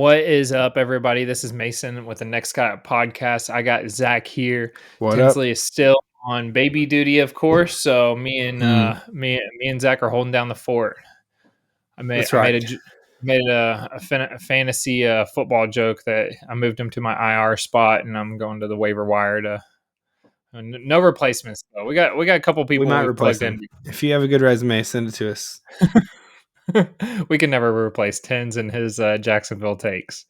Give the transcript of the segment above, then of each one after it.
What is up, everybody? This is Mason with the Next Guy Up podcast. I got Zach here. What up? Tinsley is still on baby duty, of course. So me and me and Zach are holding down the fort. That's I right. made a fantasy football joke that I moved him to my IR spot, and I'm going to the waiver wire to no replacements. So we got a couple We people might we've replace plugged in. him. If you have a good resume, send it to us. We can never replace Tins and his Jacksonville takes.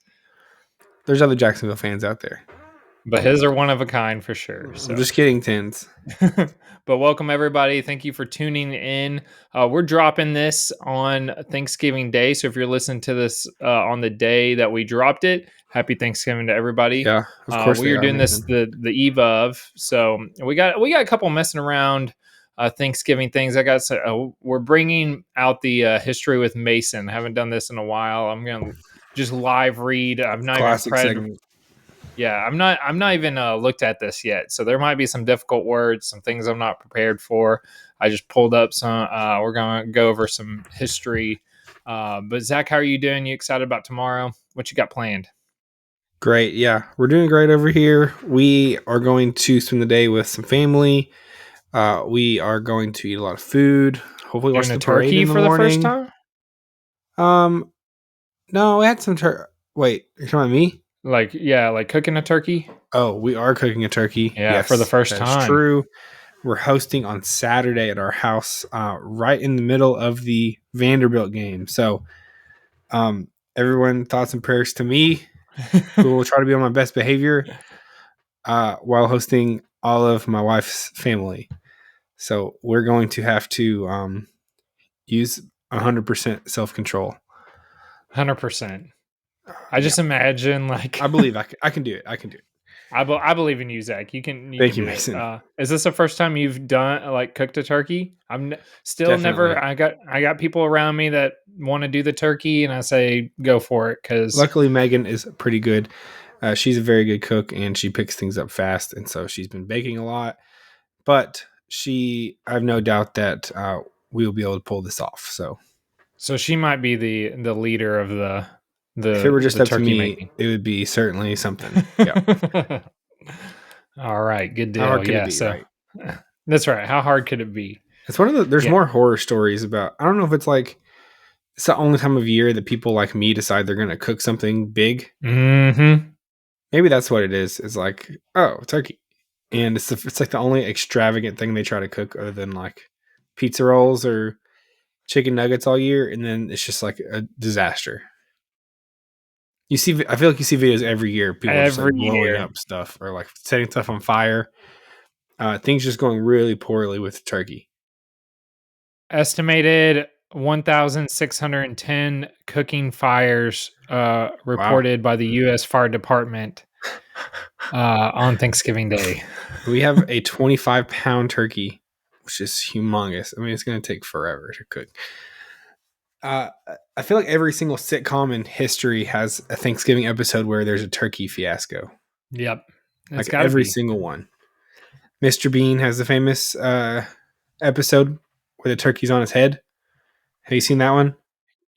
There's other Jacksonville fans out there. But his are one of a kind for sure. So. I'm just kidding, Tins. But welcome, everybody. Thank you for tuning in. We're dropping this on Thanksgiving Day. So if you're listening to this on the day that we dropped it, happy Thanksgiving to everybody. Yeah, of course. We are doing this the eve of. So we got a couple messing around Thanksgiving things. We're bringing out the history with Mason. I haven't done this in a while. I'm gonna just live read. I've not classic even segment. Yeah, I'm not even looked at this yet, so there might be some difficult words, some things I'm not prepared for. I just pulled up some. We're gonna go over some history. But Zach, how are you doing? You excited about tomorrow? What you got planned? Great. Yeah, we're doing great over here. We are going to spend the day with some family. We are going to eat a lot of food. Hopefully, watch the parade in the morning. The first time. No, we had some turkey. Wait, you're talking about me? Like cooking a turkey? Oh, we are cooking a turkey. Yeah, yes, for the first time. That's true. We're hosting on Saturday at our house, right in the middle of the Vanderbilt game. So, everyone, thoughts and prayers to me, who will try to be on my best behavior while hosting all of my wife's family. So we're going to have to use 100% self-control. 100%. I just imagine I believe I can do it. I can do it. I believe in you, Zach. You can. Thank you, Mason. Is this the first time you've done cooked a turkey? I'm still Definitely. never. I got people around me that want to do the turkey, and I say go for it because luckily Megan is pretty good. She's a very good cook, and she picks things up fast, and so she's been baking a lot. But I have no doubt that we will be able to pull this off. So she might be the leader of the. If it were just up to me, making. It would be certainly something. Yeah. All right, good deal. How hard could it be, right? That's right. How hard could it be? It's one of the. There's more horror stories about. I don't know if it's it's the only time of year that people like me decide they're going to cook something big. Mm-hmm. Maybe that's what it is. It's like, oh, turkey, and it's like the only extravagant thing they try to cook other than like pizza rolls or chicken nuggets all year, and then it's just like a disaster. I feel like you see videos every year. People just like blowing up stuff or like setting stuff on fire. Things just going really poorly with turkey. Estimated 1,610 cooking fires reported by the U.S. Fire Department on Thanksgiving Day. We have a 25-pound turkey, which is humongous. I mean, it's going to take forever to cook. I feel like every single sitcom in history has a Thanksgiving episode where there's a turkey fiasco. Yep. Like every single one. Mr. Bean has the famous episode where the turkey's on his head. Have you seen that one?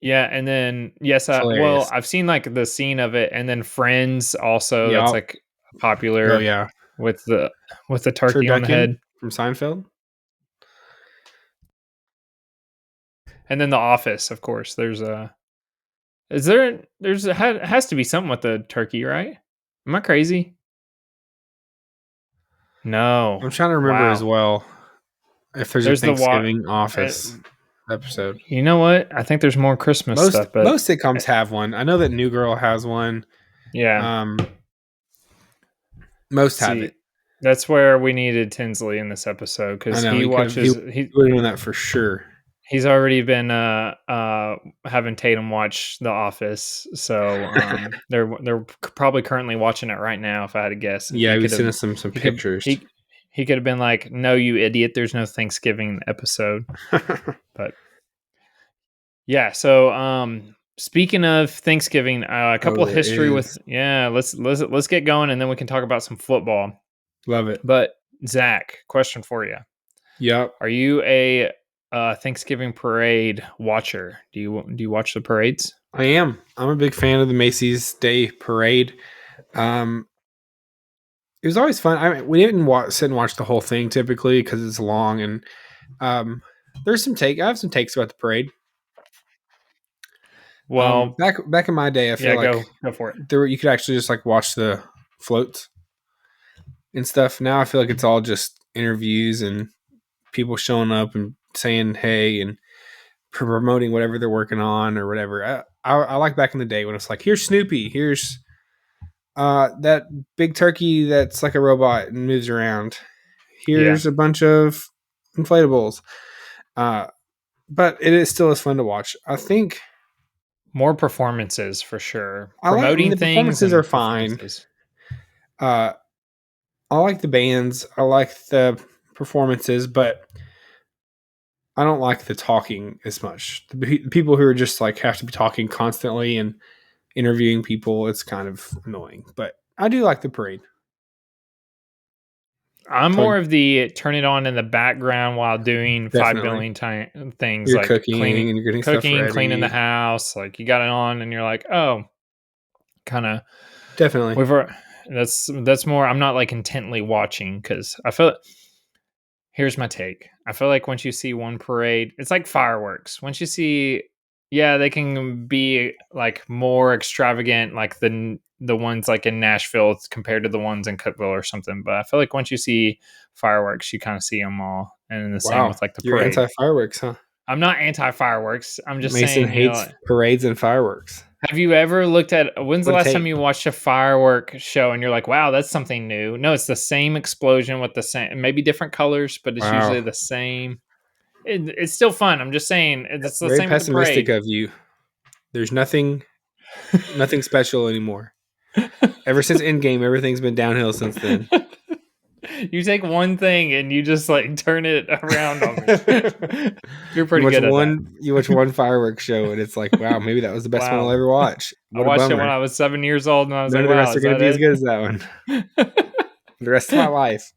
Yeah, and then I've seen like the scene of it, and then Friends also. Yep. That's like popular. Oh yeah, with the turkey on the head from Seinfeld. And then The Office, of course. There has to be something with the turkey, right? Am I crazy? No. I'm trying to remember as well if there's a Thanksgiving Office episode. You know what? I think there's more Christmas stuff. But most sitcoms have one. I know that New Girl has one. Yeah. Most have it. That's where we needed Tinsley in this episode because he watches. He would have done that for sure. He's already been having Tatum watch The Office, so they're probably currently watching it right now. If I had to guess, yeah, he sent us some pictures. He could have been like, "No, you idiot! There's no Thanksgiving episode." But yeah, so speaking of Thanksgiving, a couple of history with let's get going, and then we can talk about some football. Love it. But Zach, question for you. Yep. Are you a Thanksgiving parade watcher? Do you watch the parades? I am. I'm a big fan of the Macy's Day Parade. Um, it was always fun. We didn't sit and watch the whole thing typically because it's long, and um, there's some I have some takes about the parade. Well, back in my day, I feel yeah, like go for it. you could actually just like watch the floats and stuff. Now I feel like it's all just interviews and people showing up and saying hey and promoting whatever they're working on or whatever. I like back in the day when it's like, here's Snoopy, here's that big turkey that's like a robot and moves around. Here's a bunch of inflatables. But it is still as fun to watch. I think more performances for sure. Promoting the things performances are fine. I like the bands. I like the performances, but I don't like the talking as much. The people who are just like have to be talking constantly and interviewing people, it's kind of annoying. But I do like the parade. I'm more of the turn it on in the background while doing Definitely. 5 billion things You're like cooking and you're getting stuff ready. cleaning the house. Like you got it on and you're like, oh, kind of. Definitely. That's more. I'm not like intently watching because I feel. Here's my take. I feel like once you see one parade, it's like fireworks. Once you see, yeah, they can be like more extravagant, like the ones like in Nashville compared to the ones in Cookeville or something. But I feel like once you see fireworks, you kind of see them all, and the same with like the You're parade. anti-fireworks, huh? I'm not anti-fireworks. I'm just Mason saying, hates parades and fireworks. Have you ever looked at when's the last time you watched a firework show and you're like, wow, that's something new? No, it's the same explosion with the same, maybe different colors, but it's usually the same. It's still fun. I'm just saying it's the very same with the pessimistic parade. of you. There's nothing special anymore. Ever since Endgame, everything's been downhill since then. You take one thing and you just like turn it around on me. You're pretty good at that. You watch one fireworks show and it's like, wow, maybe that was the best one I'll ever watch. I watched it when I was 7 years old and I was None like, of the wow, rest are going to be as good as that one. The rest of my life.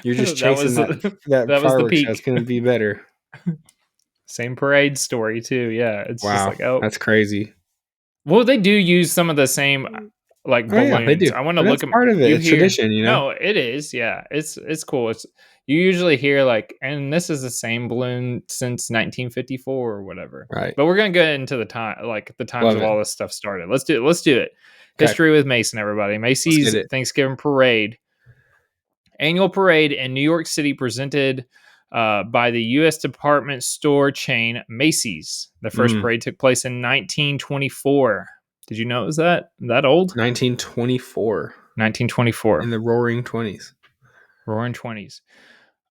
You're just chasing that fireworks show. It's going to be better. Same parade story too. Yeah. It's just like, oh, that's crazy. Well, they do use some of the same like balloons. Yeah, they do. I want to look at part of it. It's tradition, you know. No, it is. Yeah, it's cool. It's you usually hear like, and this is the same balloon since 1954 or whatever. Right. But we're gonna get into the time, like the times of all this stuff started. Let's do it. Okay. History with Mason, everybody. Macy's Thanksgiving Parade, annual parade in New York City, presented by the U.S. department store chain Macy's. The first parade took place in 1924. Did you know it was that old? 1924. 1924. In the Roaring 20s. Roaring 20s.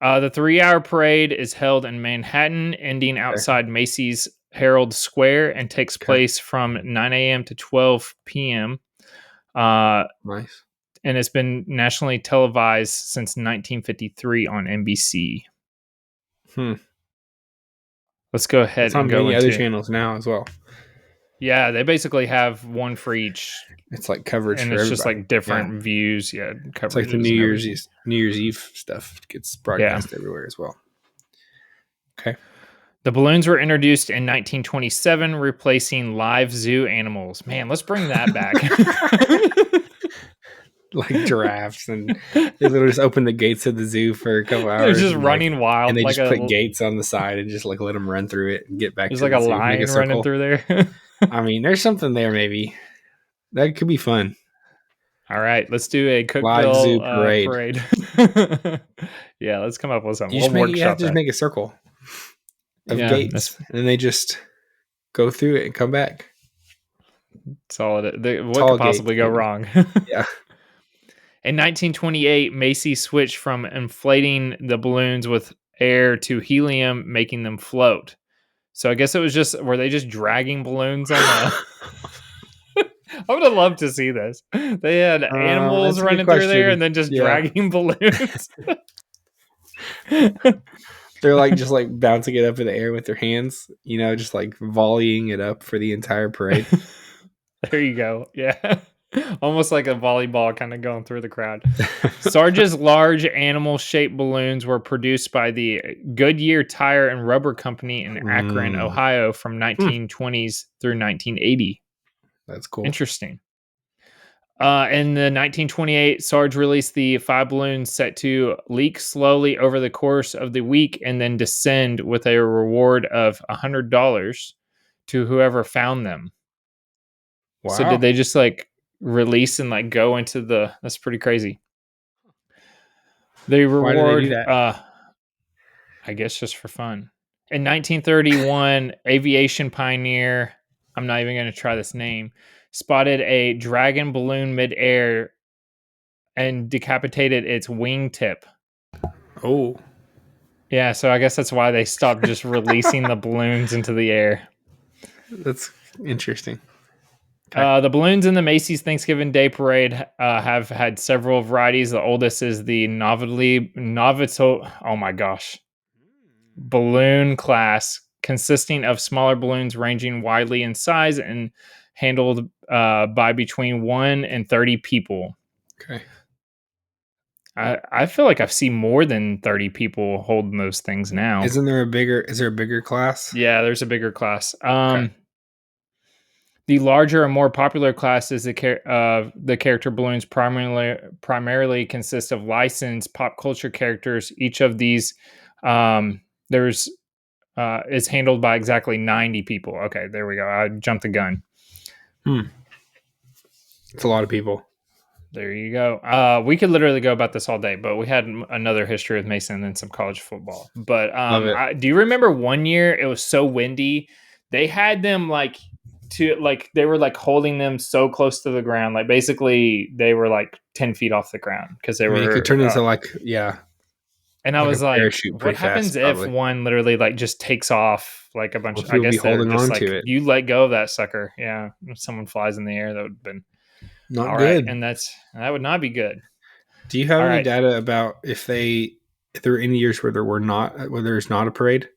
The 3-hour parade is held in Manhattan, ending outside Macy's Herald Square, and takes place from 9 a.m. to 12 p.m. Nice. And it's been nationally televised since 1953 on NBC. Let's go ahead and go into other channels now as well. Yeah, they basically have one for each. It's like coverage, and for it's everybody. just like different views. Yeah, it's like the New Year's Eve stuff gets broadcast everywhere as well. Okay. The balloons were introduced in 1927, replacing live zoo animals. Man, let's bring that back. Like giraffes, and they literally just open the gates of the zoo for a couple hours. They're just running wild, and they just put gates on the side and just like let them run through it and get back. There's like a lion running through there. I mean, there's something there. Maybe that could be fun. All right, let's do a Cookeville zoo parade. Yeah, let's come up with something. You have to just make a circle of gates, and they just go through it and come back. That's all it is. What could possibly go wrong? Yeah. In 1928, Macy switched from inflating the balloons with air to helium, making them float. So I guess it was were they just dragging balloons on the... I would have loved to see this. They had animals running through there and then just dragging balloons. They're like just like bouncing it up in the air with their hands, just like volleying it up for the entire parade. There you go. Yeah. Almost like a volleyball kind of going through the crowd. Sarge's large animal-shaped balloons were produced by the Goodyear Tire and Rubber Company in Akron, Ohio from 1920s through 1980. That's cool. Interesting. In the 1928, Sarge released the 5 balloons set to leak slowly over the course of the week and then descend with a reward of $100 to whoever found them. Wow. So did they just like release and like go into the? That's pretty crazy. They reward. Why do they do that? I guess just for fun. In 1931, aviation pioneer, I'm not even going to try this name, spotted a dragon balloon midair and decapitated its wingtip. Oh. Yeah, so I guess that's why they stopped just releasing the balloons into the air. That's interesting. Okay. The balloons in the Macy's Thanksgiving Day Parade have had several varieties. The oldest is the Novito, oh my gosh, balloon class, consisting of smaller balloons ranging widely in size and handled by between 1 and 30 people. Okay. I feel like I've seen more than 30 people holding those things now. Is there a bigger class? Yeah, there's a bigger class. Okay. The larger and more popular class is the character balloons primarily consist of licensed pop culture characters. Each of these is handled by exactly 90 people. Okay, there we go. I jumped the gun. It's a lot of people. There you go. We could literally go about this all day, but we had another history with Mason and some college football. But do you remember one year it was so windy? They had them they were like holding them so close to the ground. Like basically they were like 10 feet off the ground because they were. It could turn into And I was like, what happens if one literally like just takes off like a bunch of, I guess they're just like, you let go of that sucker. Yeah. If someone flies in the air, that would have been not good. And that would not be good. Do you have any data about if there were any years where there's not a parade?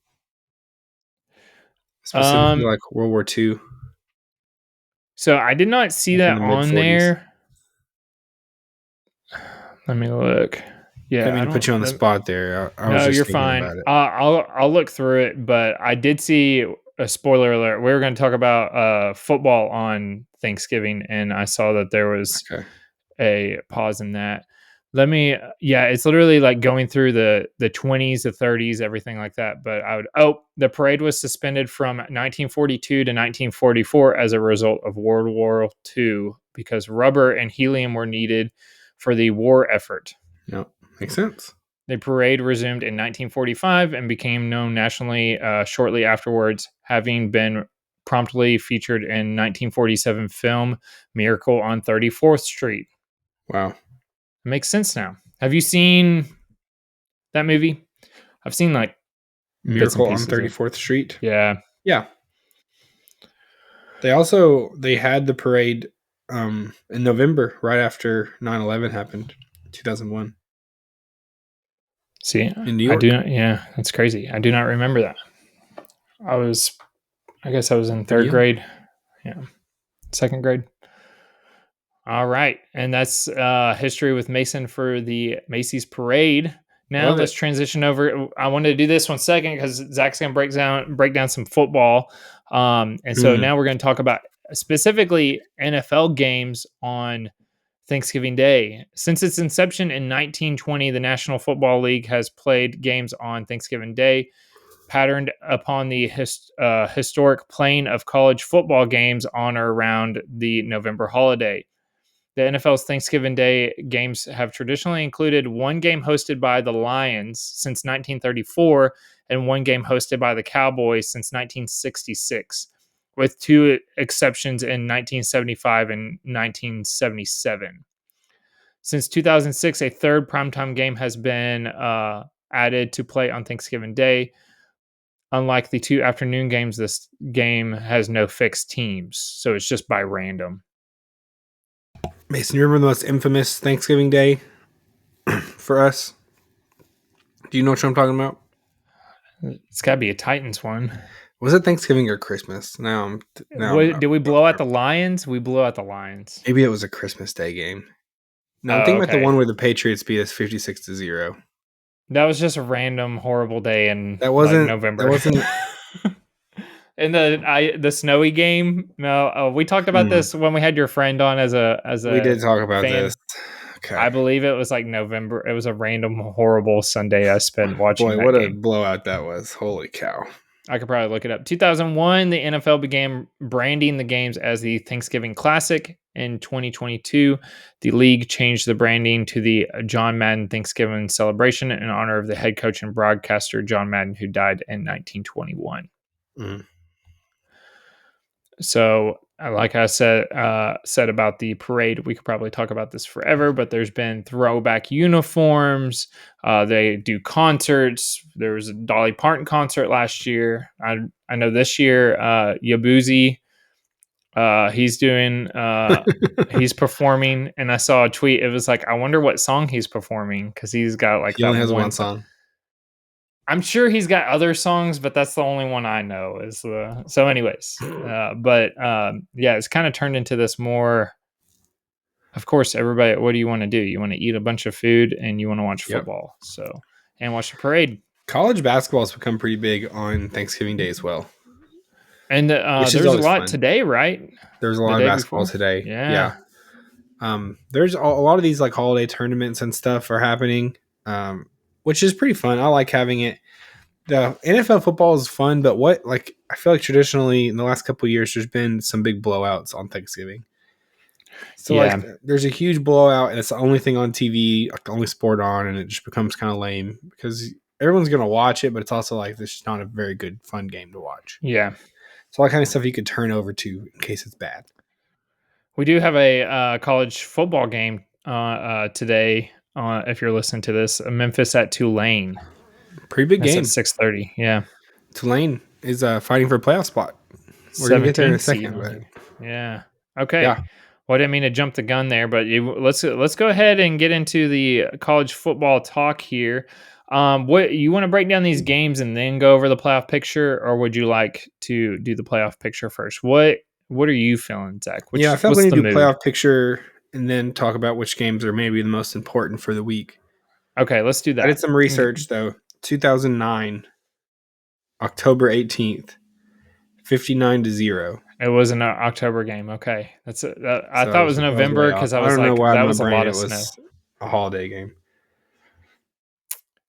Specifically like World War II. So I did not see that on there. Let me look. Yeah, I didn't mean to put you on the spot there. No, you're fine. I'll look through it, but I did see a spoiler alert. We were going to talk about football on Thanksgiving, and I saw that there was a pause in that. It's literally like going through the 20s, the 30s, everything like that. But the parade was suspended from 1942 to 1944 as a result of World War II because rubber and helium were needed for the war effort. Yep, makes sense. The parade resumed in 1945 and became known nationally shortly afterwards, having been promptly featured in 1947 film Miracle on 34th Street. Wow. It makes sense now. Have you seen that movie? I've seen like Miracle on 34th Street. Yeah. Yeah. They had the parade in November, right after 9/11 happened, 2001. See, in New York. I do not. Yeah, that's crazy. I do not remember that. I guess I was in third grade. Yeah, second grade. All right, and that's history with Mason for the Macy's parade. Now let's transition over. I wanted to do this 1 second because Zach's going to break down some football, and so now we're going to talk about specifically NFL games on Thanksgiving Day. Since its inception in 1920, the National Football League has played games on Thanksgiving Day, patterned upon the historic plane of college football games on or around the November holiday. The NFL's Thanksgiving Day games have traditionally included one game hosted by the Lions since 1934 and one game hosted by the Cowboys since 1966, with two exceptions in 1975 and 1977. Since 2006, a third primetime game has been added to play on Thanksgiving Day. Unlike the two afternoon games, this game has no fixed teams, so it's just by random. Mason, you remember the most infamous Thanksgiving Day for us? Do you know what I'm talking about? It's got to be a Titans one. Was it Thanksgiving or Christmas? Now I'm Did we blow out the Lions? We blew out the Lions. Maybe it was a Christmas Day game. No, I'm Oh, thinking about the okay. one where the Patriots beat us 56-0. That was just a random horrible day in That like wasn't. That November. wasn't. And the snowy game. No, we talked about this when we had your friend on as We a did talk about fan. this. Okay. I believe it was like November. It was a random horrible Sunday I spent watching Boy, that what a game. blowout that was. Holy cow. I could probably look it up. 2001, the NFL began branding the games as the Thanksgiving Classic. In 2022, the league changed the branding to the John Madden Thanksgiving Celebration in honor of the head coach and broadcaster John Madden, who died in 1921. Mm. So, like I said about the parade, we could probably talk about this forever. But there's been throwback uniforms. They do concerts. There was a Dolly Parton concert last year. I know this year, Yabuzi, he's doing. He's performing, and I saw a tweet. It was like, I wonder what song he's performing because he's got like He that only has one one song. I'm sure he's got other songs, but that's the only one I know. Is the so, anyways. Yeah, it's kind of turned into this more. Of course, everybody. What do you want to do? You want to eat a bunch of food and you want to watch Yep. football. So and watch the parade. College basketball has become pretty big on Thanksgiving Day as well. And Which is there's a always lot fun. today, right? There's a The lot of day basketball before? today. Yeah. There's a lot of these like holiday tournaments and stuff are happening, which is pretty fun. I like having it. The NFL football is fun, but I feel like traditionally in the last couple of years, there's been some big blowouts on Thanksgiving. So Yeah. there's a huge blowout, and it's the only thing on TV, like the only sport on, and it just becomes kind of lame because everyone's gonna watch it, but it's also like this is not a very good fun game to watch. Yeah. So all that kind of stuff you could turn over to in case it's bad. We do have a college football game today. If you're listening to this, Memphis at Tulane. Pretty big That's at game. 6:30. Yeah. Tulane is fighting for a playoff spot. We're gonna get there in a second, but yeah. Okay. yeah. Well, I didn't mean to jump the gun there, but let's go ahead and get into the college football talk here. What you want to break down these games and then go over the playoff picture, or would you like to do the playoff picture first? What are you feeling, Zach? I felt we What's need the to do mood? playoff picture and then talk about which games are maybe the most important for the week. Okay, let's do that. I did some research though. 2009, October 18th, 59-0. It was an October game. Okay, I So thought it was I was way November off. because I I was don't know like, why in that my was a brain lot it of snow. was a holiday game.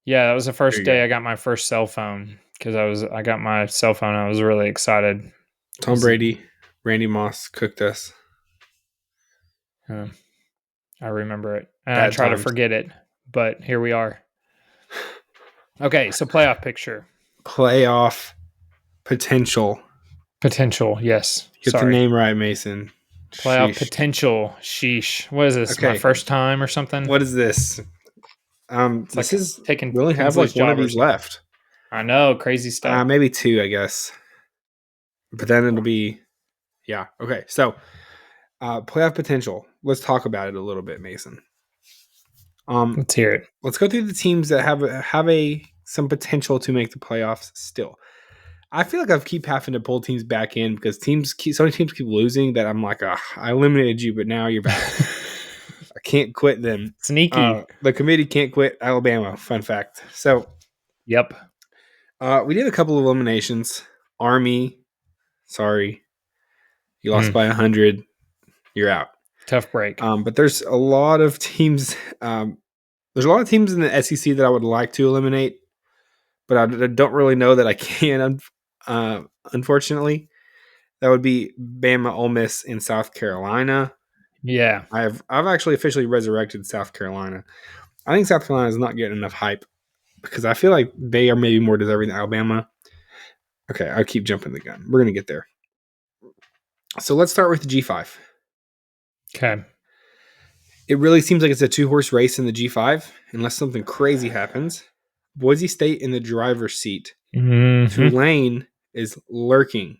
Yeah, that was the first There you day go. I got my first cell phone because I got my cell phone. I was really excited. Tom Brady, Randy Moss cooked us. I remember it. And I Bad try to times. forget it, but here we are. Okay, so playoff picture. Playoff potential. Potential, yes. Get the name right, Mason. Playoff Sheesh. potential. Sheesh. What is this? Okay. My first time or something? What is this? It's this like is taking we only have like one of these left. I know, crazy stuff. Maybe two, I guess. But then it'll be yeah. Okay. So playoff potential. Let's talk about it a little bit, Mason. Let's hear it. Let's go through the teams that have some potential to make the playoffs still. I feel like I keep having to pull teams back in because so many teams keep losing that I'm like, I eliminated you, but now you're back. I can't quit them. Sneaky. The committee can't quit Alabama. Fun fact. So, yep. We did a couple of eliminations. Army, sorry, you lost by 100. You're out. Tough break. But there's a lot of teams. There's a lot of teams in the SEC that I would like to eliminate, but I don't really know that I can. Unfortunately, that would be Bama, Ole Miss, and South Carolina. Yeah, I've actually officially resurrected South Carolina. I think South Carolina is not getting enough hype because I feel like they are maybe more deserving than Alabama. Okay, I keep jumping the gun. We're gonna get there. So let's start with the G5. Okay. It really seems like it's a 2-horse race in the G5, unless something crazy happens. Boise State in the driver's seat. Mm-hmm. Tulane is lurking.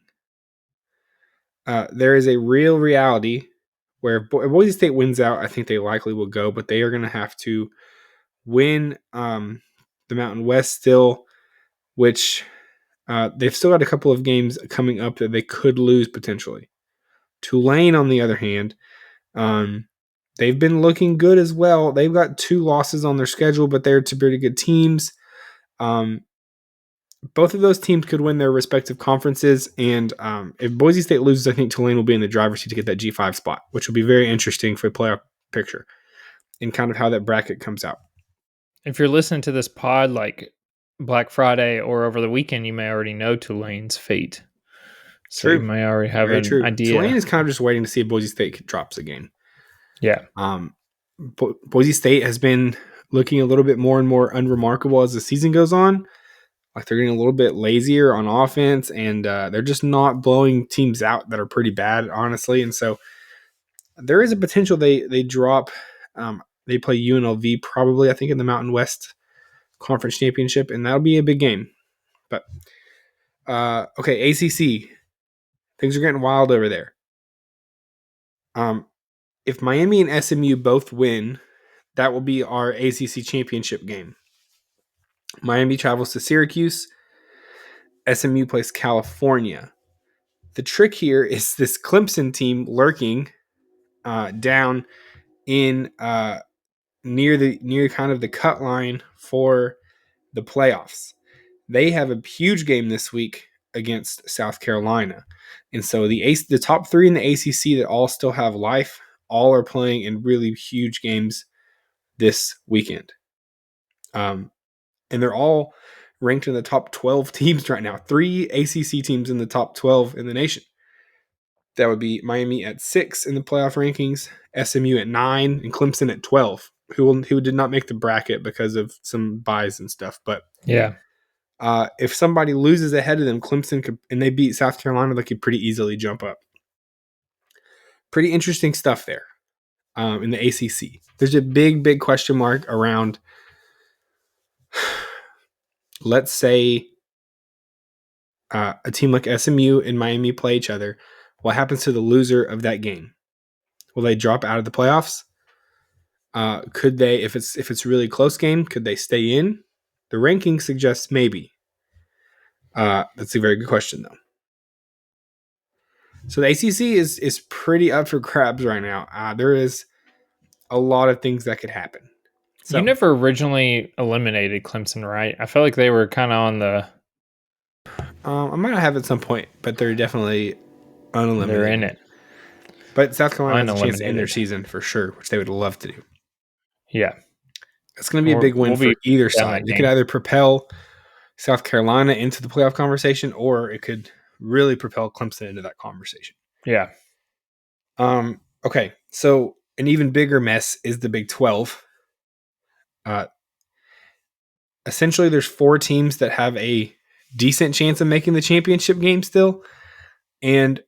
There is a real reality where if Boise State wins out, I think they likely will go, but they are going to have to win the Mountain West still, which They've still got a couple of games coming up that they could lose potentially. Tulane, on the other hand, they've been looking good as well. They've got 2 losses on their schedule, but they're two pretty good teams. Both of those teams could win their respective conferences, and if Boise State loses, I think Tulane will be in the driver's seat to get that G5 spot, which will be very interesting for the playoff picture and kind of how that bracket comes out. If you're listening to this pod like Black Friday or over the weekend, you may already know Tulane's fate. So you may already have an idea. Tulane is kind of just waiting to see if Boise State drops a game. Yeah. Boise State has been looking a little bit more and more unremarkable as the season goes on. Like they're getting a little bit lazier on offense, and they're just not blowing teams out that are pretty bad, honestly. And so there is a potential they drop. They play UNLV probably, I think, in the Mountain West Conference Championship, and that'll be a big game. But okay, ACC, things are getting wild over there. If Miami and SMU both win, that will be our ACC championship game. Miami travels to Syracuse. SMU plays California. The trick here is this Clemson team lurking down in near kind of the cut line for the playoffs. They have a huge game this week against South Carolina, and so the top 3 in the ACC that all still have life, all are playing in really huge games this weekend. And they're all ranked in the top 12 teams right now. 3 ACC teams in the top 12 in the nation. That would be Miami at 6 in the playoff rankings, SMU at 9, and Clemson at 12, who did not make the bracket because of some buys and stuff. But yeah, if somebody loses ahead of them, Clemson could, and they beat South Carolina, they could pretty easily jump up. Pretty interesting stuff there in the ACC. There's a big question mark around, let's say, a team like SMU and Miami play each other. What happens to the loser of that game? Will they drop out of the playoffs? Could they, if it's really close game, could they stay in? The ranking suggests maybe. That's a very good question, though. So the ACC is pretty up for grabs right now. There is a lot of things that could happen. So, you never originally eliminated Clemson, right? I felt like they were kind of on the... I might have at some point, but they're definitely uneliminated. They're in it. But South Carolina has a chance to end their season for sure, which they would love to do. Yeah. It's going to be a big win for either side. It could either propel South Carolina into the playoff conversation, or it could really propel Clemson into that conversation. Yeah. Okay, so an even bigger mess is the Big 12. Essentially, there's 4 teams that have a decent chance of making the championship game still. And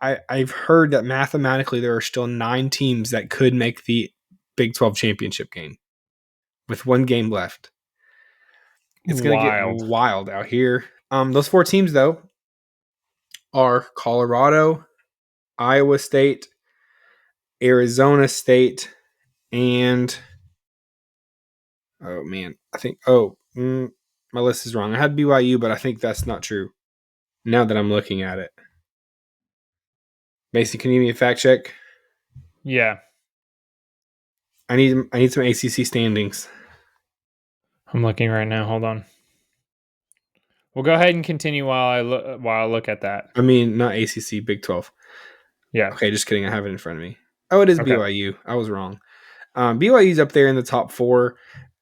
I've heard that mathematically there are still 9 teams that could make the Big 12 championship game with 1 game left. It's going to get wild out here. Those 4 teams, though, are Colorado, Iowa State, Arizona State, and oh man, I think my list is wrong. I had BYU, but I think that's not true. Now that I'm looking at it, Macy, can you give me a fact check? Yeah, I need some ACC standings. I'm looking right now. Hold on. We'll go ahead and continue while I look at that. I mean, not ACC, Big 12. Yeah. Okay, just kidding. I have it in front of me. Oh, it is okay. BYU. I was wrong. BYU's up there in the top 4.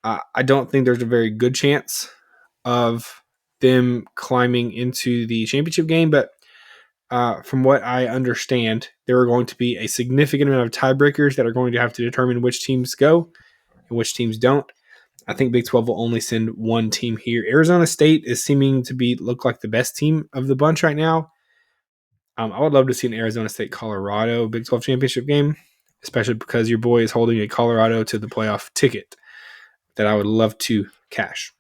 I don't think there's a very good chance of them climbing into the championship game, but from what I understand, there are going to be a significant amount of tiebreakers that are going to have to determine which teams go and which teams don't. I think Big 12 will only send 1 team here. Arizona State is seeming to look like the best team of the bunch right now. I would love to see an Arizona State-Colorado Big 12 championship game, especially because your boy is holding a Colorado to the playoff ticket that I would love to cash.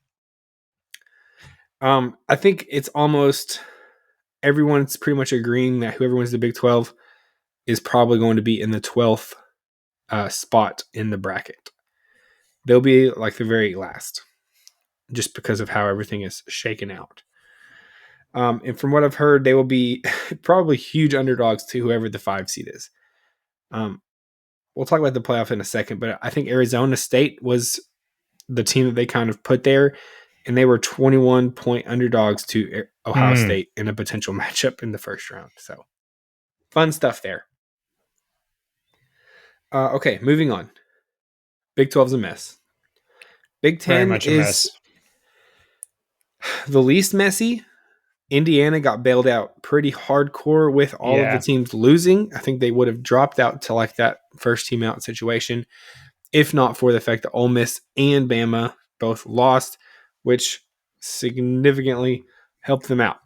I think it's almost everyone's pretty much agreeing that whoever wins the Big 12 is probably going to be in the 12th spot in the bracket. They'll be like the very last, just because of how everything is shaken out. And from what I've heard, they will be probably huge underdogs to whoever the 5 seed is. We'll talk about the playoff in a second, but I think Arizona State was the team that they kind of put there, and they were 21-point underdogs to Ohio State in a potential matchup in the first round. So fun stuff there. Okay, moving on. Big 12's a mess. Big 10 is the least messy. Indiana got bailed out pretty hardcore with all of the teams losing. I think they would have dropped out to like that first team out situation, if not for the fact that Ole Miss and Bama both lost, which significantly helped them out.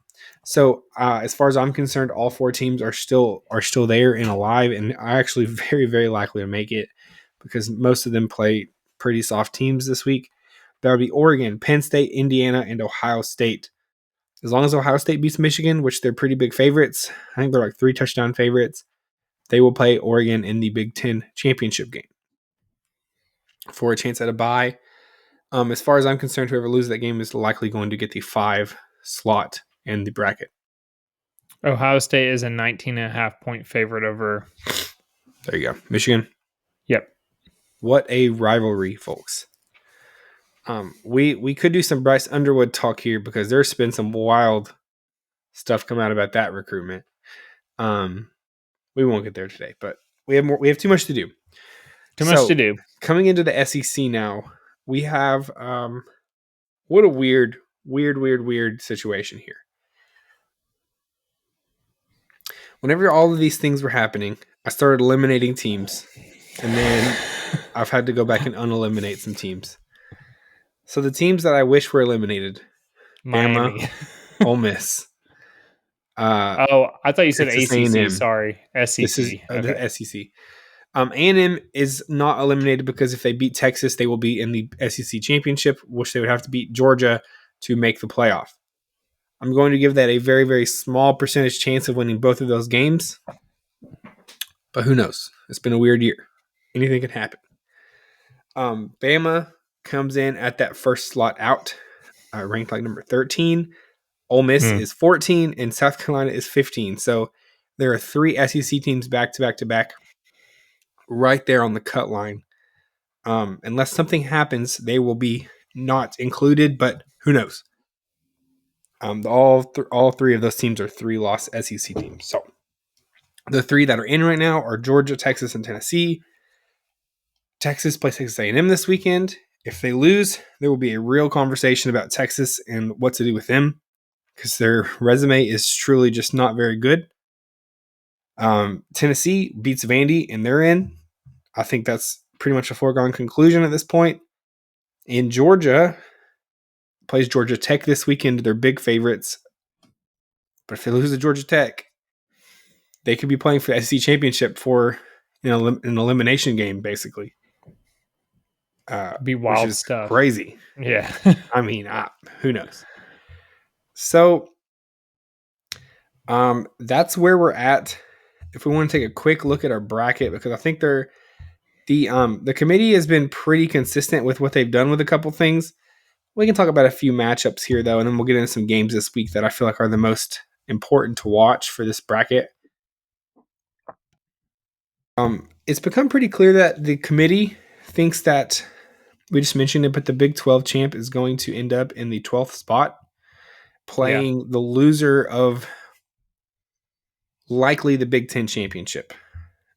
So as far as I'm concerned, all 4 teams are still there and alive, and are actually very, very likely to make it because most of them play pretty soft teams this week. That would be Oregon, Penn State, Indiana, and Ohio State. As long as Ohio State beats Michigan, which they're pretty big favorites, I think they're like 3 touchdown favorites, they will play Oregon in the Big Ten championship game for a chance at a bye. As far as I'm concerned, whoever loses that game is likely going to get the 5 slot in the bracket. Ohio State is a 19.5-point favorite over. There you go. Michigan. Yep. What a rivalry, folks. We could do some Bryce Underwood talk here because there's been some wild stuff come out about that recruitment. We won't get there today, but we have too much to do. Too much to do. Coming into the SEC now, we have what a weird situation here. Whenever all of these things were happening, I started eliminating teams, and then I've had to go back and uneliminate some teams. So the teams that I wish were eliminated: Miami, Bama, Ole Miss. I thought you said ACC. A&M. Sorry, SEC. This is the SEC. A&M is not eliminated because if they beat Texas, they will be in the SEC championship, which they would have to beat Georgia to make the playoff. I'm going to give that a very, very small percentage chance of winning both of those games. But who knows? It's been a weird year. Anything can happen. Bama comes in at that first slot out, ranked like number 13. Ole Miss is 14, and South Carolina is 15. So there are 3 SEC teams back to back to back right there on the cut line. Unless something happens, they will be not included, but who knows? All 3 of those teams are 3-loss SEC teams. So the 3 that are in right now are Georgia, Texas, and Tennessee. Texas plays Texas A&M this weekend. If they lose, there will be a real conversation about Texas and what to do with them because their resume is truly just not very good. Tennessee beats Vandy, and they're in. I think that's pretty much a foregone conclusion at this point. In Georgia, plays Georgia Tech this weekend. They're big favorites. But if they lose to Georgia Tech, they could be playing for the SEC championship for an elimination game, basically. Be wild which is stuff. Crazy. Yeah. I mean, who knows? So that's where we're at. If we want to take a quick look at our bracket, because I think the committee has been pretty consistent with what they've done with a couple things. We can talk about a few matchups here, though, and then we'll get into some games this week that I feel like are the most important to watch for this bracket. It's become pretty clear that the committee thinks that we just mentioned it, but the Big 12 champ is going to end up in the 12th spot, playing the loser of likely the Big 10 championship.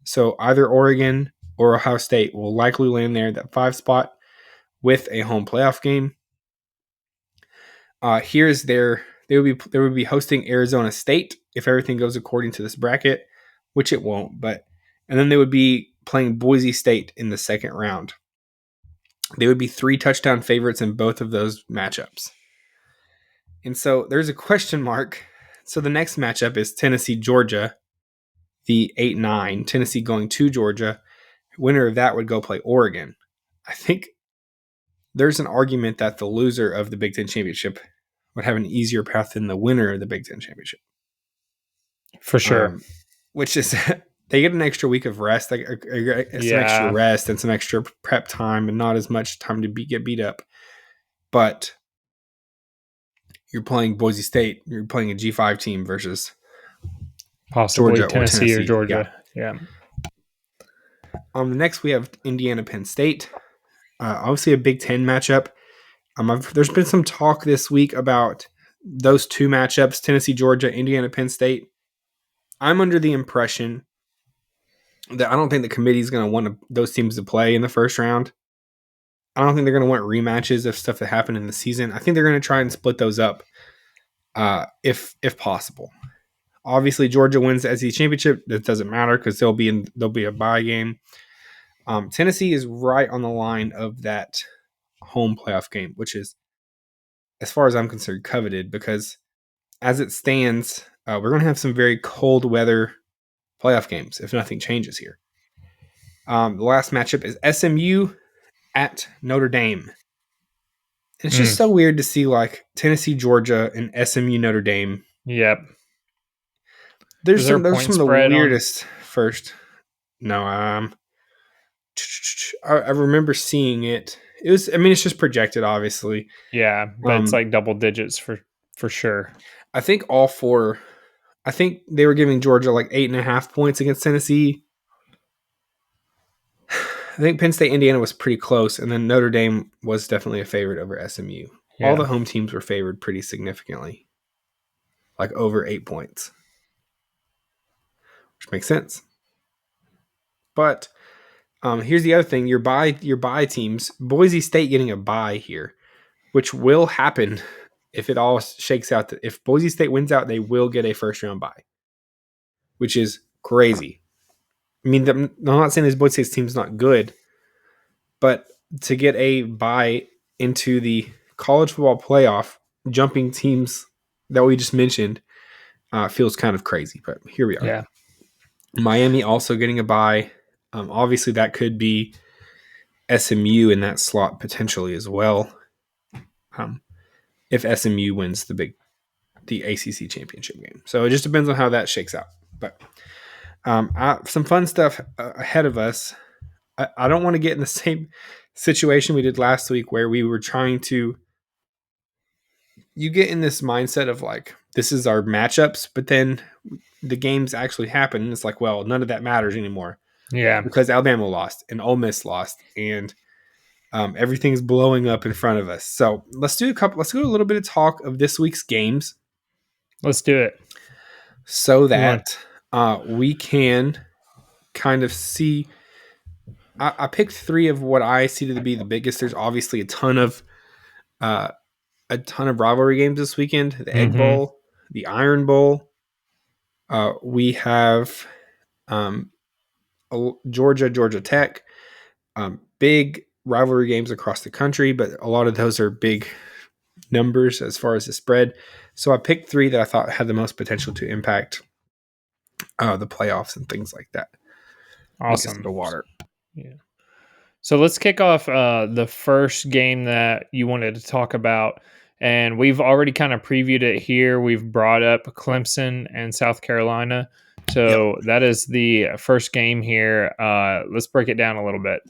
So either Oregon or Ohio State will likely land there at that 5 spot with a home playoff game. They would be hosting Arizona State if everything goes according to this bracket, which it won't. And then they would be playing Boise State in the second round. They would be 3 touchdown favorites in both of those matchups. And so there's a question mark. So the next matchup is Tennessee-Georgia, the 8-9. Tennessee going to Georgia. Winner of that would go play Oregon. I think there's an argument that the loser of the Big Ten championship would have an easier path than the winner of the Big Ten championship. For sure. Which is, they get an extra week of rest, some extra rest and some extra prep time and not as much time to get beat up. But you're playing Boise State. You're playing a G5 team versus Possibly Georgia or Tennessee or Tennessee. Georgia. Yeah. Next, we have Indiana Penn State. Obviously, a Big Ten matchup. There's been some talk this week about those two matchups, Tennessee, Georgia, Indiana, Penn State. I'm under the impression that I don't think the committee is going to want those teams to play in the first round. I don't think they're going to want rematches of stuff that happened in the season. I think they're going to try and split those up if possible. Obviously, Georgia wins the SEC championship. That doesn't matter because there'll be a bye game. Tennessee is right on the line of that home playoff game, which is, as far as I'm concerned, coveted because as it stands, we're going to have some very cold weather playoff games if nothing changes here. The last matchup is SMU at Notre Dame. It's just so weird to see like Tennessee, Georgia, and SMU, Notre Dame. Yep. There's some of the weirdest first. No, I remember seeing it. It's just projected, obviously. Yeah, but it's like double digits for sure. I think I think they were giving Georgia like 8.5 points against Tennessee. I think Penn State, Indiana was pretty close, and then Notre Dame was definitely a favorite over SMU. Yeah. All the home teams were favored pretty significantly, like over 8 points, which makes sense. But here's the other thing: your bye teams, Boise State getting a bye here, which will happen if it all shakes out. If Boise State wins out, they will get a first round bye, which is crazy. I mean, I'm not saying this Boise State team's not good, but to get a bye into the college football playoff, jumping teams that we just mentioned, feels kind of crazy. But here we are. Yeah. Miami also getting a bye. Obviously, that could be SMU in that slot potentially as well. If SMU wins the ACC championship game, so it just depends on how that shakes out. But some fun stuff ahead of us. I don't want to get in the same situation we did last week where we were trying to. You get in this mindset of like, this is our matchups, but then the games actually happen. And it's like, well, none of that matters anymore. Yeah. Because Alabama lost and Ole Miss lost and everything's blowing up in front of us. So let's do a little bit of talk of this week's games. Let's do it. So that we can kind of see. I picked 3 of what I see to be the biggest. There's obviously a ton of rivalry games this weekend. The Egg Bowl, the Iron Bowl. We have Georgia Tech. Big rivalry games across the country, but a lot of those are big numbers as far as the spread. So I picked 3 that I thought had the most potential to impact the playoffs and things like that. Awesome. The water. Yeah. So let's kick off the first game that you wanted to talk about. And we've already kind of previewed it here. We've brought up Clemson and South Carolina. So that is the first game here. Let's break it down a little bit.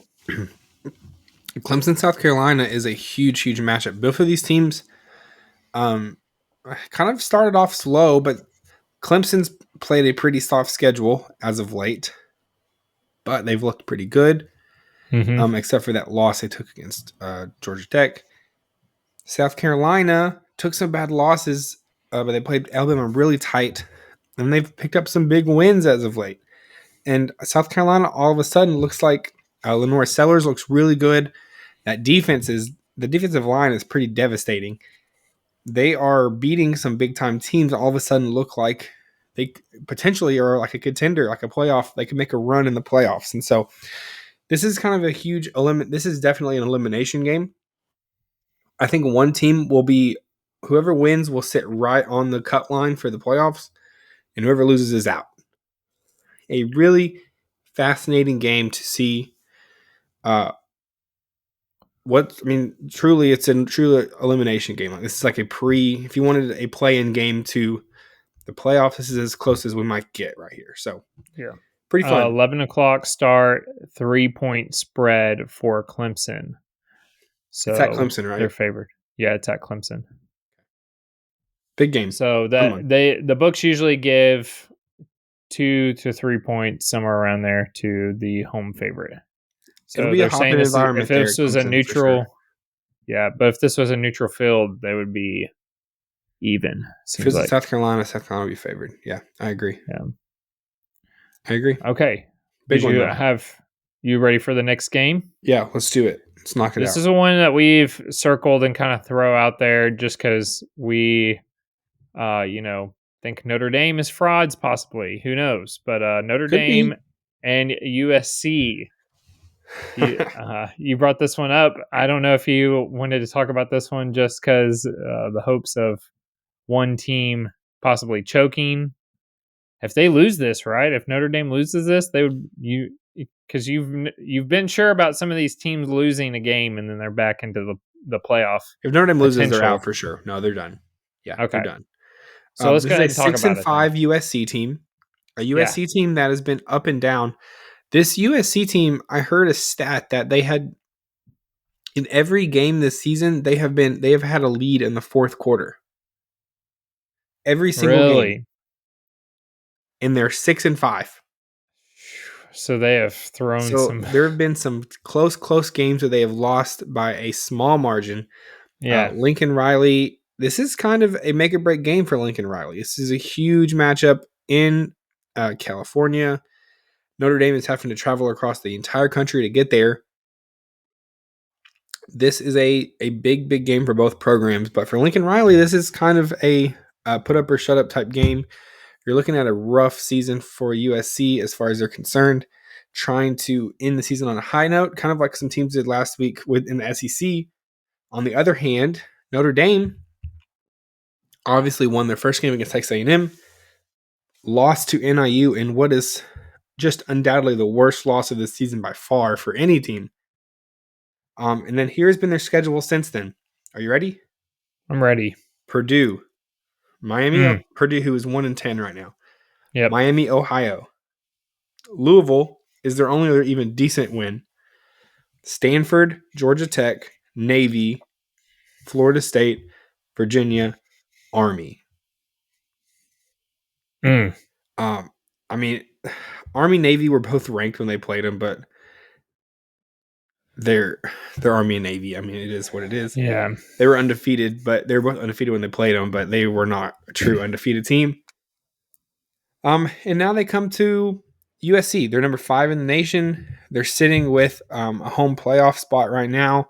Clemson, South Carolina is a huge, huge matchup. Both of these teams kind of started off slow, but Clemson's played a pretty soft schedule as of late. But they've looked pretty good, except for that loss they took against Georgia Tech. South Carolina took some bad losses, but they played Alabama really tight, and they've picked up some big wins as of late. And South Carolina all of a sudden looks like Lenore Sellers looks really good. That the defensive line is pretty devastating. They are beating some big time teams. All of a sudden, look like they potentially are like a contender, like a playoff. They can make a run in the playoffs, and so this is kind of a huge This is definitely an elimination game. I think one team whoever wins will sit right on the cut line for the playoffs, and whoever loses is out. A really fascinating game to see. Truly, it's a true elimination game. This is like if you wanted a play-in game to the playoffs, this is as close as we might get right here. So, yeah, pretty fun. 11 o'clock start, 3-point spread for Clemson. So it's at Clemson, right? They're favored. Yeah, it's at Clemson. Big game. So the books usually give 2 to 3 points, somewhere around there, to the home favorite. It'll So be a they're saying hopping environment if there at this was a Clemson for sure. neutral, yeah, but if this was a neutral field, they would be even. If Seems it's like South Carolina will be favored. Yeah, I agree. Yeah. I agree. Okay. Big one though. You ready for the next game? Yeah, let's do it. Let's knock it out. This is the one that we've circled and kind of throw out there just because we, think Notre Dame is frauds, possibly. Who knows? But Notre Could Dame be. and USC. You brought this one up. I don't know if you wanted to talk about this one just because the hopes of one team possibly choking. If they lose this, right? If Notre Dame loses this, they would because you've been sure about some of these teams losing a game and then they're back into the playoff. If Notre Dame loses, they're potential. out for sure. No, they're done. Yeah, Okay. they're done. So let's this go ahead and is a talk 6-5 about it. USC team. A USC team that has been up and down. This USC team, I heard a stat that they had in every game this season, they have had a lead in the fourth quarter. Every single game. And they're 6-5. So they have thrown some. There have been some close games where they have lost by a small margin. Yeah. Lincoln Riley, this is kind of a make or break game for Lincoln Riley. This is a huge matchup in California. Notre Dame is having to travel across the entire country to get there. This is a big game for both programs. But for Lincoln Riley, this is kind of a put up or shut up type game. You're looking at a rough season for USC as far as they're concerned, trying to end the season on a high note, kind of like some teams did last week in the SEC. On the other hand, Notre Dame obviously won their first game against Texas A&M, lost to NIU in what is just undoubtedly the worst loss of the season by far for any team. And then here's been their schedule since then. Are you ready? I'm ready. Purdue, Miami, Purdue, who is 1-10 right now. Yep. Miami, Ohio. Louisville is their only other even decent win. Stanford, Georgia Tech, Navy, Florida State, Virginia, Army. I mean, Army, Navy were both ranked when they played them, but they're Army and Navy. I mean, it is what it is. Yeah. They were undefeated, but they were both undefeated when they played them, but they were not a true undefeated team. And now they come to USC. They're number 5 in the nation. They're sitting with a home playoff spot right now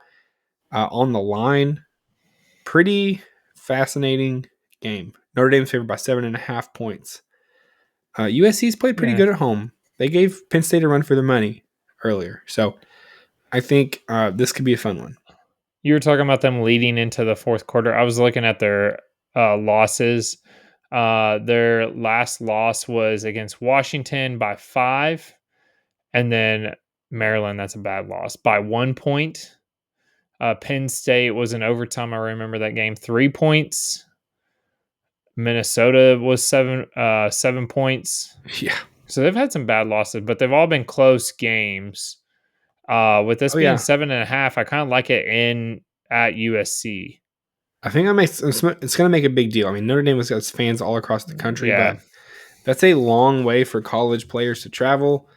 on the line. Pretty fascinating game. Notre Dame's favored by 7.5 points. USC's played pretty good at home. They gave Penn State a run for their money earlier. So I think this could be a fun one. You were talking about them leading into the fourth quarter. I was looking at their losses. Their last loss was against Washington by 5. And then Maryland, that's a bad loss, by 1 point. Penn State was in overtime. I remember that game, 3 points. Minnesota was 7 points. Yeah. So they've had some bad losses, but they've all been close games. With this being 7.5, I kind of like it at USC. I think it's going to make a big deal. I mean, Notre Dame has got fans all across the country, but that's a long way for college players to travel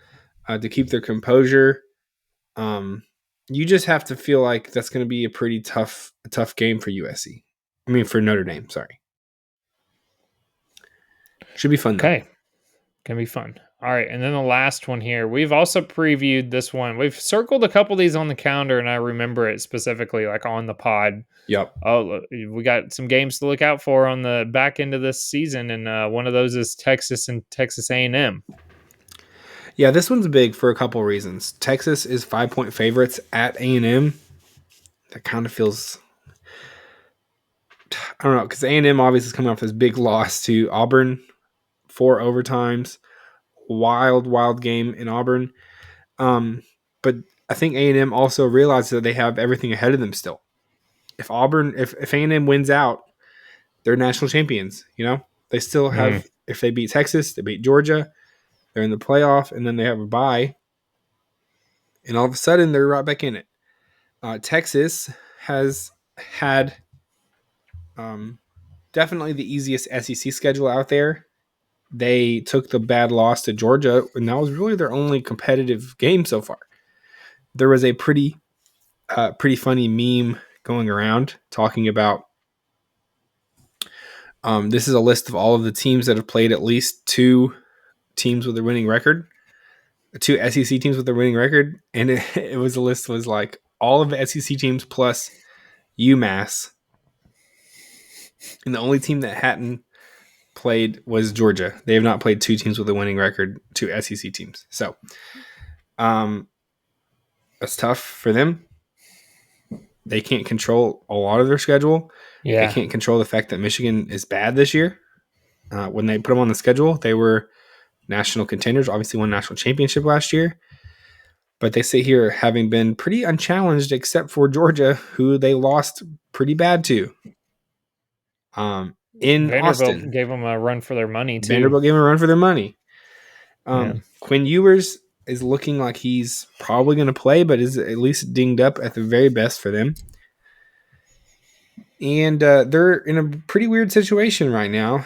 to keep their composure. You just have to feel like that's going to be a pretty tough game for USC. I mean, for Notre Dame. Sorry. Should be fun, though. Okay. Can be fun. All right. And then the last one here. We've also previewed this one. We've circled a couple of these on the calendar, and I remember it specifically like on the pod. Yep. Oh, we got some games to look out for on the back end of this season, and one of those is Texas and Texas A&M. Yeah, this one's big for a couple of reasons. Texas is 5-point favorites at A&M. That kind of feels... I don't know, because A&M obviously is coming off this big loss to Auburn. 4 overtimes. Wild game in Auburn. But I think A&M also realizes that they have everything ahead of them still. If A&M wins out, they're national champions. You know, they still have. If they beat Texas, they beat Georgia, they're in the playoff, and then they have a bye, and all of a sudden they're right back in it. Texas has had definitely the easiest SEC schedule out there. They took the bad loss to Georgia, and that was really their only competitive game so far. There was a pretty funny meme going around talking about this is a list of all of the teams that have played at least two teams with a winning record, two SEC teams with a winning record, and it was a list was like all of the SEC teams plus UMass, and the only team that hadn't played was Georgia. They have not played two teams with a winning record, two SEC teams. So, that's tough for them. They can't control a lot of their schedule. Yeah. They can't control the fact that Michigan is bad this year. When they put them on the schedule, they were national contenders, obviously won national championship last year. But they sit here having been pretty unchallenged except for Georgia, who they lost pretty bad to. In Vanderbilt Austin. gave them a run for their money, too. Vanderbilt gave them a run for their money. Quinn Ewers is looking like he's probably going to play, but is at least dinged up at the very best for them. And they're in a pretty weird situation right now.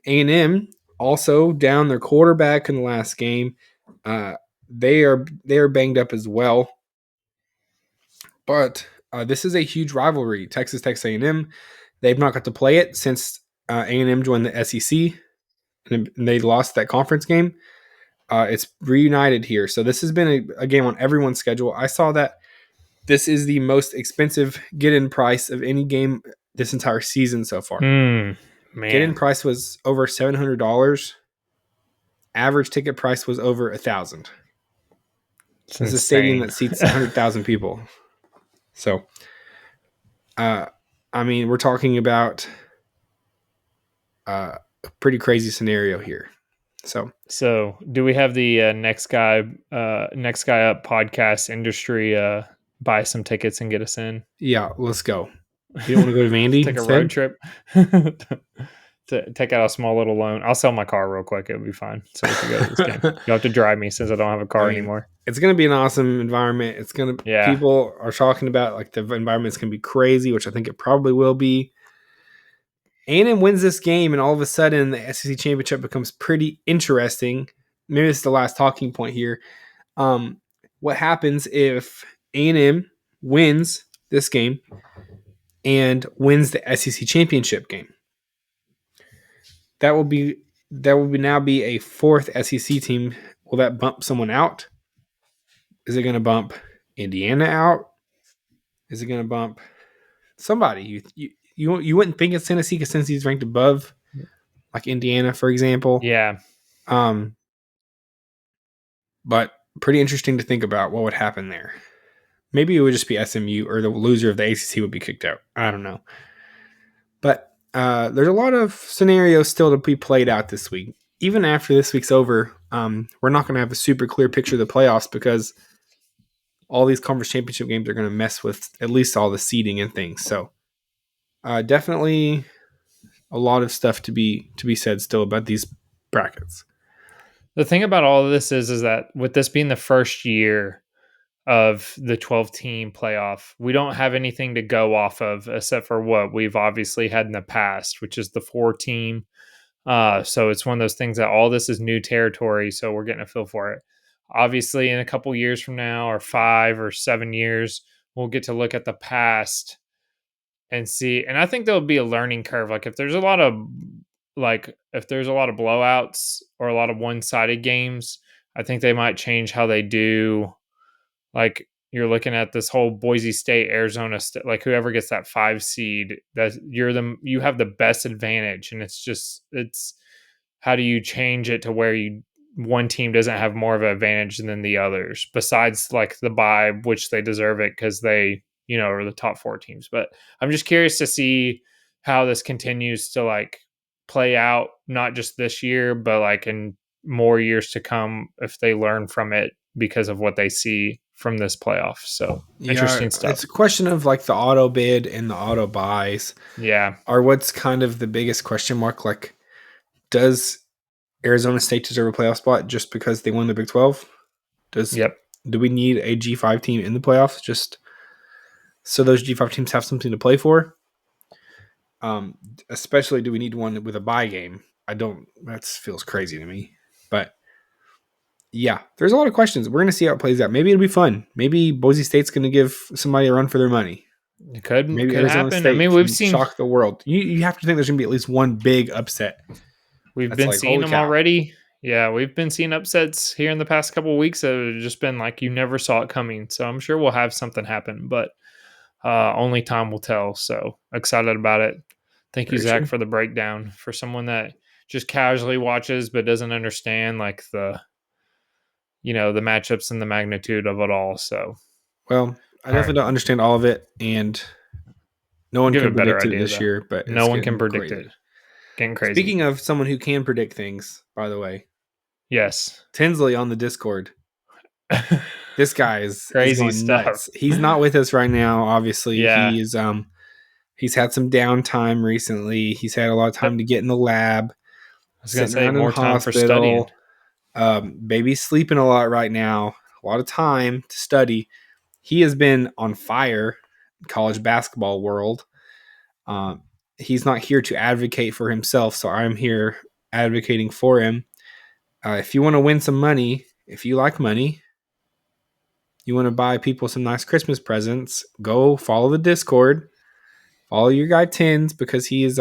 A&M also down their quarterback in the last game. They are banged up as well. But this is a huge rivalry. Texas A&M. They've not got to play it since A&M joined the SEC, and they lost that conference game. It's reunited here. So this has been a game on everyone's schedule. I saw that this is the most expensive get-in price of any game this entire season so far. Man. Get-in price was over $700. Average ticket price was over $1,000. This is a stadium that seats 100,000 people. So, we're talking about a pretty crazy scenario here. So do we have the next guy up podcast industry buy some tickets and get us in? Yeah, let's go. You don't want to go to Vandy? Take instead? A road trip. To take out a small little loan. I'll sell my car real quick. It'll be fine. So we can go to this game. You'll have to drive me since I don't have a car anymore. It's going to be an awesome environment. It's going to, people are talking about like the environment's going to be crazy, which I think it probably will be. A&M wins this game, and all of a sudden the SEC championship becomes pretty interesting. Maybe this is the last talking point here. What happens if A&M wins this game and wins the SEC championship game? That will now be a fourth SEC team. Will that bump someone out? Is it going to bump Indiana out? Is it going to bump somebody? You wouldn't think it's Tennessee because Tennessee's ranked above, like Indiana, for example. Yeah. But pretty interesting to think about what would happen there. Maybe it would just be SMU, or the loser of the ACC would be kicked out. I don't know. But there's a lot of scenarios still to be played out this week. Even after this week's over, we're not going to have a super clear picture of the playoffs because all these conference championship games are going to mess with at least all the seeding and things. So definitely a lot of stuff to be said still about these brackets. The thing about all of this is that with this being the first year of the 12-team playoff, we don't have anything to go off of except for what we've obviously had in the past, which is the 4-team. So it's one of those things that all this is new territory, so we're getting a feel for it. Obviously, in a couple years from now, or 5 or 7 years, we'll get to look at the past and see. And I think there'll be a learning curve. Like if there's a lot of blowouts or a lot of one-sided games, I think they might change how they do. Like you're looking at this whole Boise State, Arizona State, like whoever gets that 5 seed, that you have the best advantage. And it's how do you change it to where one team doesn't have more of an advantage than the others, besides like the bye, which they deserve it because they, are the top 4 teams. But I'm just curious to see how this continues to like play out, not just this year, but like in more years to come, if they learn from it because of what they see from this playoff. So interesting stuff. It's a question of like the auto bid and the auto buys. Yeah. Are what's kind of the biggest question mark. Like, does Arizona State deserve a playoff spot just because they won the Big 12? Do we need a G5 team in the playoffs just so those G5 teams have something to play for? Especially, do we need one with a bye game? That feels crazy to me. But yeah, there's a lot of questions. We're going to see how it plays out. Maybe it'll be fun. Maybe Boise State's going to give somebody a run for their money. It could Arizona happen. I State mean, can shock the world. You have to think there's going to be at least one big upset. We've been seeing them already. Yeah, we've been seeing upsets here in the past couple of weeks that have just been like you never saw it coming. So I'm sure we'll have something happen, but only time will tell. So excited about it. Thank you, Zach, for the breakdown. For someone that just casually watches but doesn't understand like the matchups and the magnitude of it all. So, well, I definitely don't understand all of it, and no one can predict it this year. But no one can predict it. Getting crazy. Speaking of someone who can predict things, by the way, yes, Tinsley on the Discord. This guy is crazy stuff. Nuts. He's not with us right now. Obviously, he's had some downtime recently. He's had a lot of time to get in the lab. I was going to say more time for studying. Baby's sleeping a lot right now. A lot of time to study. He has been on fire in college basketball world. He's not here to advocate for himself, so I'm here advocating for him. If you want to win some money, if you like money, you want to buy people some nice Christmas presents, go follow the Discord. Follow your guy Tins because he's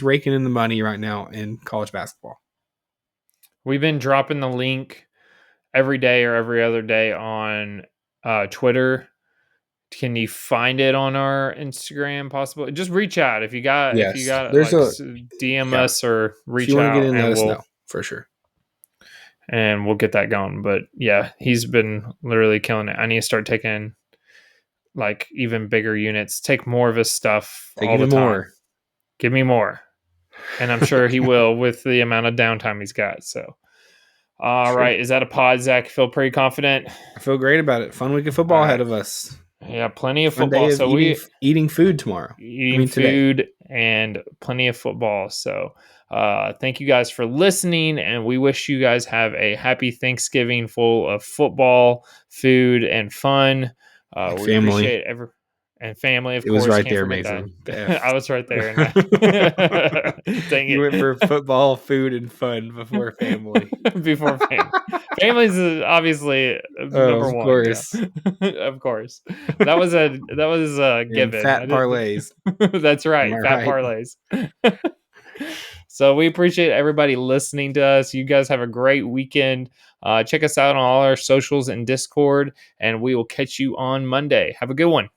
raking in the money right now in college basketball. We've been dropping the link every day or every other day on Twitter. Can you find it on our Instagram? Possibly, just reach out if you got. Yes. If you got, DM us or reach out. If you want to get in, let us know for sure. And we'll get that going. But yeah, he's been literally killing it. I need to start taking like even bigger units. Take more of his stuff all the time. Give me more, and I'm sure he will with the amount of downtime he's got. So. All right. Is that a pod, Zach? Feel pretty confident? I feel great about it. Fun week of football ahead of us. Yeah, plenty of football. So eating food tomorrow. Food and plenty of football. So thank you guys for listening, and we wish you guys have a happy Thanksgiving full of football, food, and fun. We appreciate and family, of course. It was right there, Mason. I was right there. Dang it. You went for football, food, and fun before family. Before family. Family's obviously number one. Of course. Yeah. Of course. That was a given. Fat parlays. That's right. Fat parlays. So we appreciate everybody listening to us. You guys have a great weekend. Check us out on all our socials and Discord, and we will catch you on Monday. Have a good one.